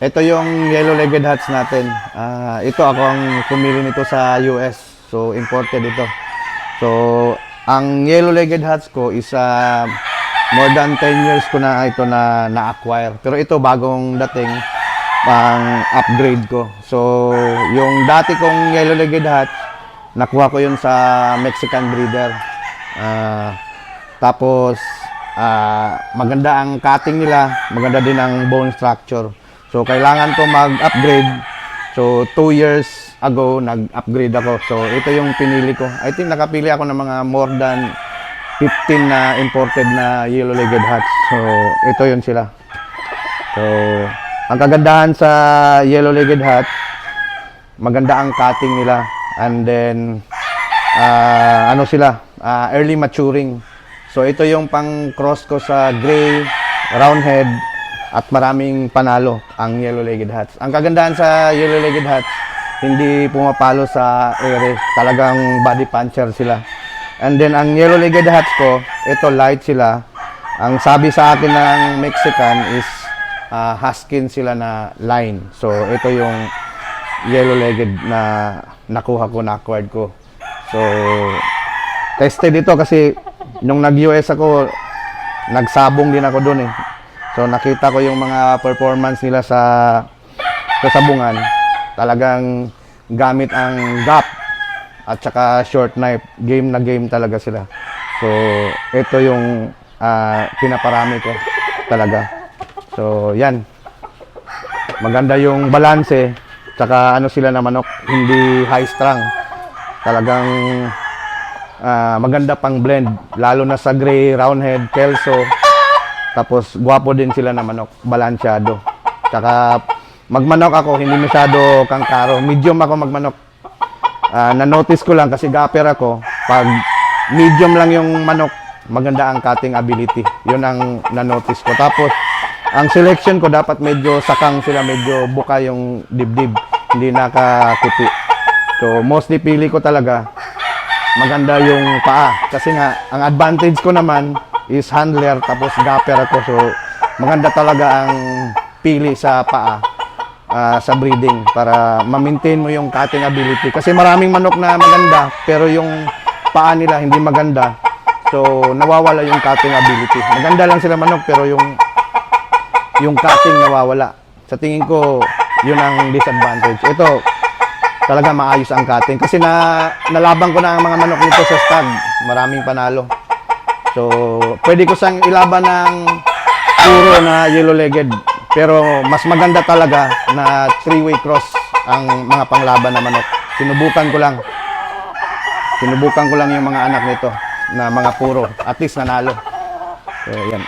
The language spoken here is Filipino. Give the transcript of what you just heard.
Ito yung yellow-legged hats natin. Ito ako ang pumili nito sa US. So, imported ito. So, ang yellow-legged hats ko is more than 10 years ko na ito na-acquire. Pero ito bagong dating pang upgrade ko. So, yung dati kong yellow-legged hats, nakuha ko yun sa Mexican breeder. Tapos, maganda ang cutting nila, maganda din ang bone structure. So, kailangan ko mag-upgrade. So, 2 years ago, nag-upgrade ako. So, ito yung pinili ko. I think nakapili ako ng mga more than 15 na imported na yellow-legged hats. So, ito yun sila. So, ang kagandahan sa yellow-legged hat, maganda ang cutting nila. And then, early maturing. So, ito yung pang-cross ko sa gray, roundhead, at maraming panalo ang yellow-legged hats. Ang kagandahan sa yellow-legged hats, hindi pumapalo sa ere. Talagang body puncher sila. And then, ang yellow-legged hats ko, ito light sila. Ang sabi sa akin ng Mexican is huskin sila na line. So, ito yung yellow-legged na nakuha ko, na-acquired ko. So, tested ito kasi nung nag-US ako, nagsabong din ako doon eh. So, nakita ko yung mga performance nila sa sabungan. Talagang gamit ang gap at saka short knife. Game na game talaga sila. So, ito yung pinaparami ko talaga. So, yan. Maganda yung balanse. Tsaka sila na manok, hindi high strung. Talagang maganda pang blend. Lalo na sa gray, roundhead, kelso. Tapos, guwapo din sila na manok. Balansyado. Tsaka, magmanok ako, hindi masyado kangkaro. Medium ako magmanok. Na-notice ko lang kasi gapper ako. Pag medium lang yung manok, maganda ang cutting ability. Yun ang na-notice ko. Tapos, ang selection ko dapat medyo sakang sila, medyo buka yung dibdib. Hindi nakakuti. So, mostly pili ko talaga maganda yung paa. Kasi nga, ang advantage ko naman is handler, tapos gapper ako. So, maganda talaga ang pili sa paa sa breeding para ma-maintain mo yung cutting ability. Kasi maraming manok na maganda, pero yung paa nila hindi maganda. So, nawawala yung cutting ability. Maganda lang sila manok, pero yung cutting nawawala. Sa tingin ko, yun ang disadvantage. Ito, talaga maayos ang cutting. Kasi nalaban ko na ang mga manok nito sa stud. Maraming panalo. So, pwede ko sang ilaban ng puro na yellow-legged. Pero mas maganda talaga na 3-way cross ang mga panglaban na manok. Sinubukan ko lang yung mga anak nito na mga puro. At least nanalo. So, yan.